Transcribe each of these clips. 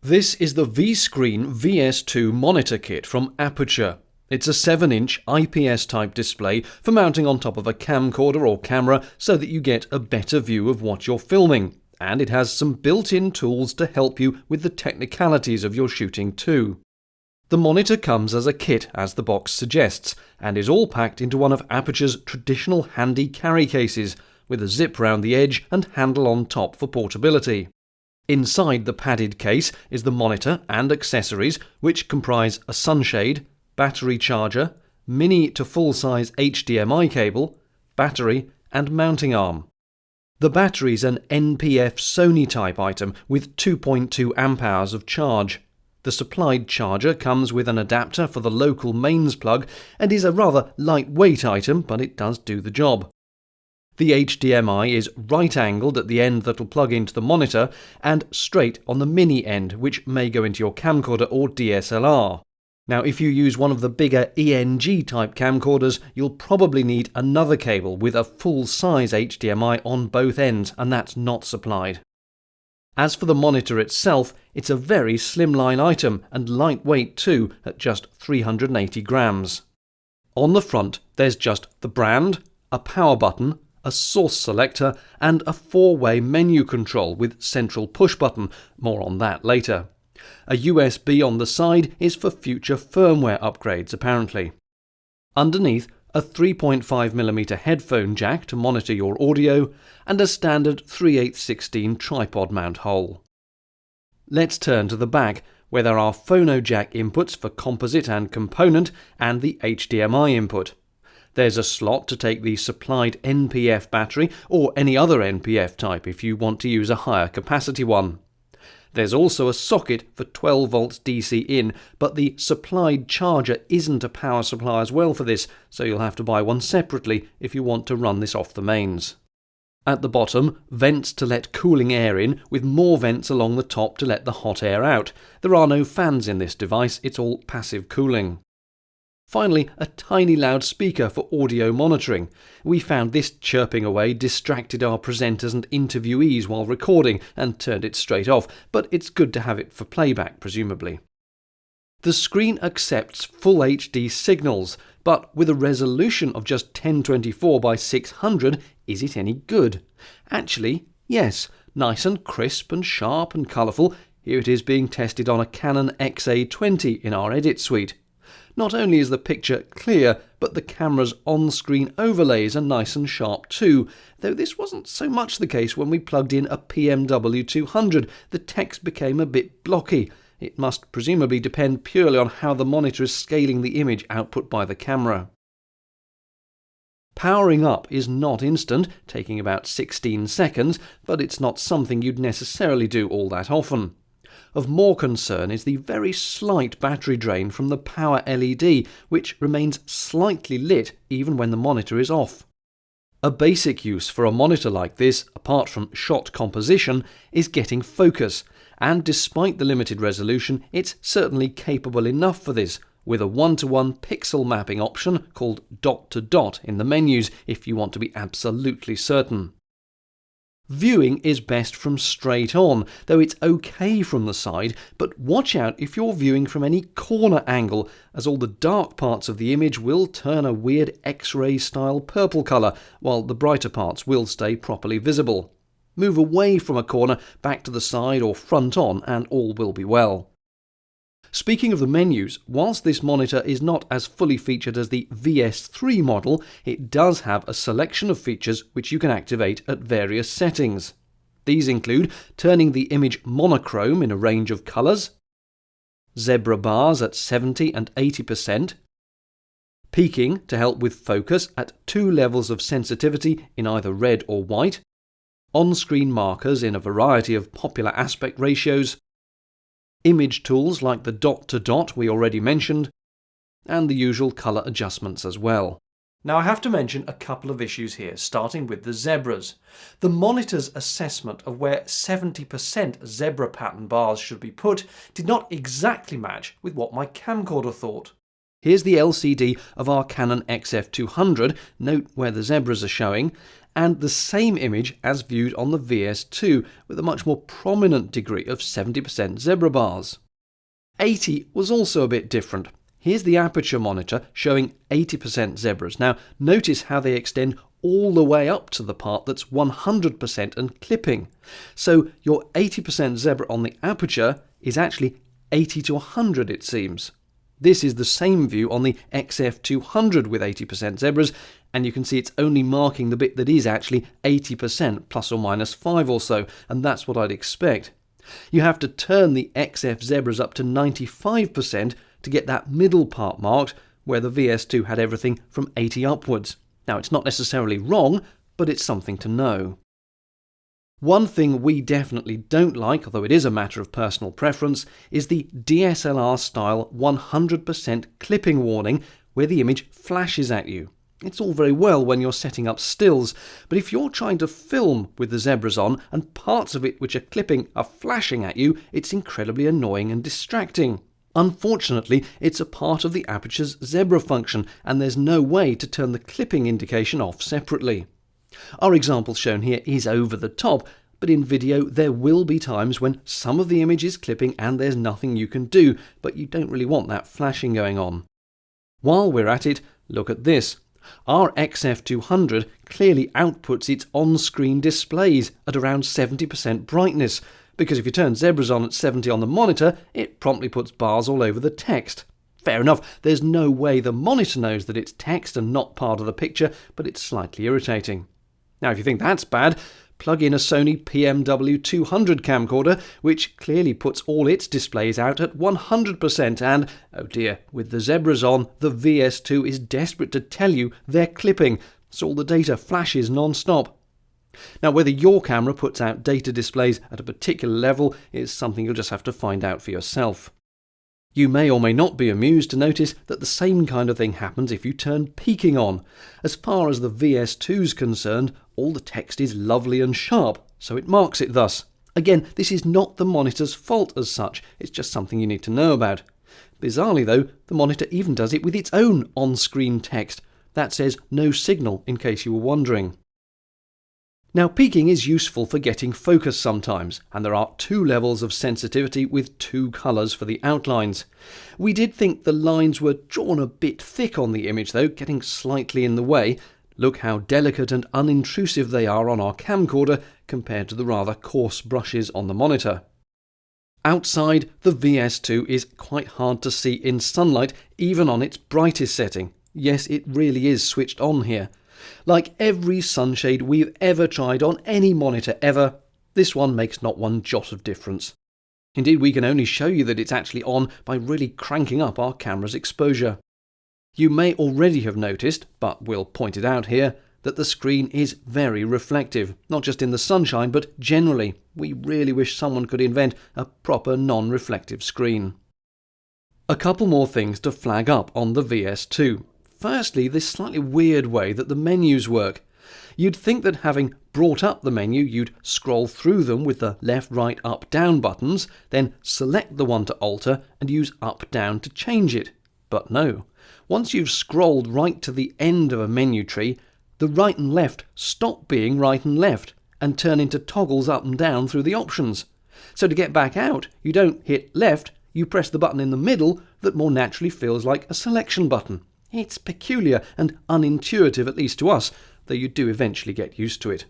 This is the V-Screen VS2 monitor kit from Aputure. It's a 7-inch IPS-type display for mounting on top of a camcorder or camera so that you get a better view of what you're filming. And it has some built-in tools to help you with the technicalities of your shooting too. The monitor comes as a kit, as the box suggests, and is all packed into one of Aputure's traditional handy carry cases, with a zip round the edge and handle on top for portability. Inside the padded case is the monitor and accessories, which comprise a sunshade, battery charger, mini to full-size HDMI cable, battery and mounting arm. The battery's an NPF Sony type item with 2.2 amp-hours of charge. The supplied charger comes with an adapter for the local mains plug and is a rather lightweight item, but it does do the job. The HDMI is right-angled at the end that'll plug into the monitor and straight on the mini end, which may go into your camcorder or DSLR. Now, if you use one of the bigger ENG-type camcorders, you'll probably need another cable with a full-size HDMI on both ends, and that's not supplied. As for the monitor itself, it's a very slimline item and lightweight too, at just 380 grams. On the front, there's just the brand, a power button, a source selector, and a 4-way menu control with central push button, more on that later. A USB on the side is for future firmware upgrades apparently. Underneath, a 3.5mm headphone jack to monitor your audio, and a standard 3/8/16 tripod mount hole. Let's turn to the back, where there are phono jack inputs for composite and component, and the HDMI input. There's a slot to take the supplied NPF battery, or any other NPF type if you want to use a higher capacity one. There's also a socket for 12 volts DC in, but the supplied charger isn't a power supply as well for this, so you'll have to buy one separately if you want to run this off the mains. At the bottom, vents to let cooling air in, with more vents along the top to let the hot air out. There are no fans in this device, it's all passive cooling. Finally, a tiny loudspeaker for audio monitoring. We found this chirping away distracted our presenters and interviewees while recording and turned it straight off, but it's good to have it for playback, presumably. The screen accepts full HD signals, but with a resolution of just 1024 by 600, is it any good? Actually, yes, nice and crisp and sharp and colourful. Here it is being tested on a Canon XA20 in our edit suite. Not only is the picture clear, but the camera's on-screen overlays are nice and sharp too, though this wasn't so much the case when we plugged in a PMW200. The text became a bit blocky. It must presumably depend purely on how the monitor is scaling the image output by the camera. Powering up is not instant, taking about 16 seconds, but it's not something you'd necessarily do all that often. Of more concern is the very slight battery drain from the power LED, which remains slightly lit even when the monitor is off. A basic use for a monitor like this, apart from shot composition, is getting focus, and despite the limited resolution, it's certainly capable enough for this, with a 1:1 pixel mapping option called dot to dot in the menus if you want to be absolutely certain. Viewing is best from straight on, though it's okay from the side, but watch out if you're viewing from any corner angle, as all the dark parts of the image will turn a weird X-ray style purple colour, while the brighter parts will stay properly visible. Move away from a corner, back to the side or front on, and all will be well. Speaking of the menus, whilst this monitor is not as fully featured as the VS3 model, it does have a selection of features which you can activate at various settings. These include turning the image monochrome in a range of colours, zebra bars at 70 and 80%, peaking to help with focus at 2 levels of sensitivity in either red or white, on-screen markers in a variety of popular aspect ratios, image tools like the dot to dot we already mentioned, and the usual colour adjustments as well. Now I have to mention a couple of issues here, starting with the zebras. The monitor's assessment of where 70% zebra pattern bars should be put did not exactly match with what my camcorder thought. Here's the LCD of our Canon XF200, note where the zebras are showing, and the same image as viewed on the VS2 with a much more prominent degree of 70% zebra bars. 80 was also a bit different. Here's the Aputure monitor showing 80% zebras. Now notice how they extend all the way up to the part that's 100% and clipping. So your 80% zebra on the Aputure is actually 80 to 100 it seems. This is the same view on the XF200 with 80% zebras, and you can see it's only marking the bit that is actually 80% plus or minus 5 or so, and that's what I'd expect. You have to turn the XF zebras up to 95% to get that middle part marked, where the VS2 had everything from 80 upwards. Now it's not necessarily wrong, but it's something to know. One thing we definitely don't like, although it is a matter of personal preference, is the DSLR style 100% clipping warning where the image flashes at you. It's all very well when you're setting up stills, but if you're trying to film with the zebras on and parts of it which are clipping are flashing at you, it's incredibly annoying and distracting. Unfortunately, it's a part of the Aputure's zebra function, and there's no way to turn the clipping indication off separately. Our example shown here is over the top, but in video there will be times when some of the image is clipping and there's nothing you can do, but you don't really want that flashing going on. While we're at it, look at this. Our XF200 clearly outputs its on-screen displays at around 70% brightness, because if you turn zebras on at 70 on the monitor, it promptly puts bars all over the text. Fair enough, there's no way the monitor knows that it's text and not part of the picture, but it's slightly irritating. Now if you think that's bad, plug in a Sony PMW200 camcorder, which clearly puts all its displays out at 100% and, oh dear, with the zebras on, the VS2 is desperate to tell you they're clipping, so all the data flashes non-stop. Now whether your camera puts out data displays at a particular level is something you'll just have to find out for yourself. You may or may not be amused to notice that the same kind of thing happens if you turn peaking on. As far as the VS2's concerned, all the text is lovely and sharp, so it marks it thus. Again, this is not the monitor's fault as such, it's just something you need to know about. Bizarrely though, the monitor even does it with its own on-screen text. That says no signal, in case you were wondering. Now peaking is useful for getting focus sometimes, and there are two levels of sensitivity with two colours for the outlines. We did think the lines were drawn a bit thick on the image though, getting slightly in the way. Look how delicate and unintrusive they are on our camcorder compared to the rather coarse brushes on the monitor. Outside, the VS2 is quite hard to see in sunlight, even on its brightest setting. Yes, it really is switched on here. Like every sunshade we've ever tried on any monitor ever, this one makes not one jot of difference. Indeed, we can only show you that it's actually on by really cranking up our camera's exposure. You may already have noticed, but we'll point it out here, that the screen is very reflective, not just in the sunshine, but generally. We really wish someone could invent a proper non-reflective screen. A couple more things to flag up on the VS2. Firstly, this slightly weird way that the menus work. You'd think that having brought up the menu, you'd scroll through them with the left, right, up, down buttons, then select the one to alter and use up, down to change it. But no. Once you've scrolled right to the end of a menu tree, the right and left stop being right and left and turn into toggles up and down through the options. So to get back out, you don't hit left, you press the button in the middle that more naturally feels like a selection button. It's peculiar and unintuitive, at least to us, though you do eventually get used to it.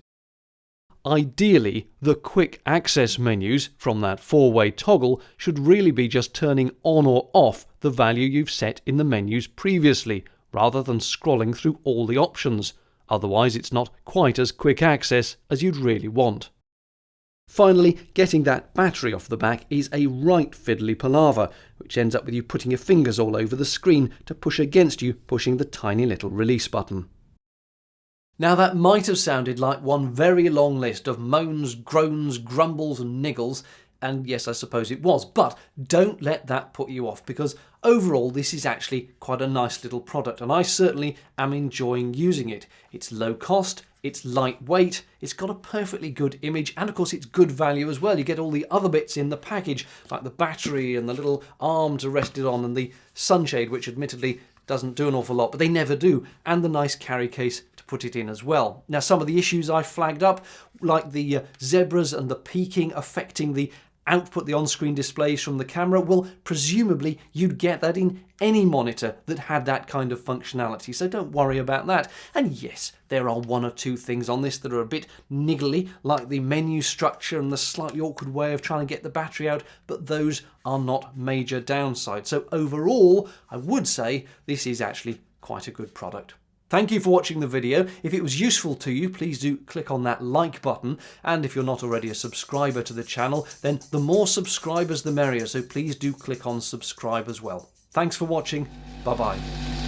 Ideally, the quick access menus from that four-way toggle should really be just turning on or off the value you've set in the menus previously, rather than scrolling through all the options. Otherwise, it's not quite as quick access as you'd really want. Finally, getting that battery off the back is a right fiddly palaver, which ends up with you putting your fingers all over the screen to push against you, pushing the tiny little release button. Now that might have sounded like one very long list of moans, groans, grumbles and niggles, and yes, I suppose it was, but don't let that put you off, because overall this is actually quite a nice little product, and I certainly am enjoying using it. It's low cost, it's lightweight, it's got a perfectly good image, and of course it's good value as well. You get all the other bits in the package, like the battery and the little arm to rest it on, and the sunshade, which admittedly doesn't do an awful lot, but they never do, and the nice carry case to put it in as well. Now, some of the issues I flagged up, like the zebras and the peaking affecting the output, the on-screen displays from the camera, well, presumably you'd get that in any monitor that had that kind of functionality, so don't worry about that. And yes, there are one or two things on this that are a bit niggly, like the menu structure and the slightly awkward way of trying to get the battery out, but those are not major downsides. So overall, I would say this is actually quite a good product. Thank you for watching the video. If it was useful to you, please do click on that like button. And if you're not already a subscriber to the channel, then the more subscribers the merrier. So please do click on subscribe as well. Thanks for watching. Bye-bye.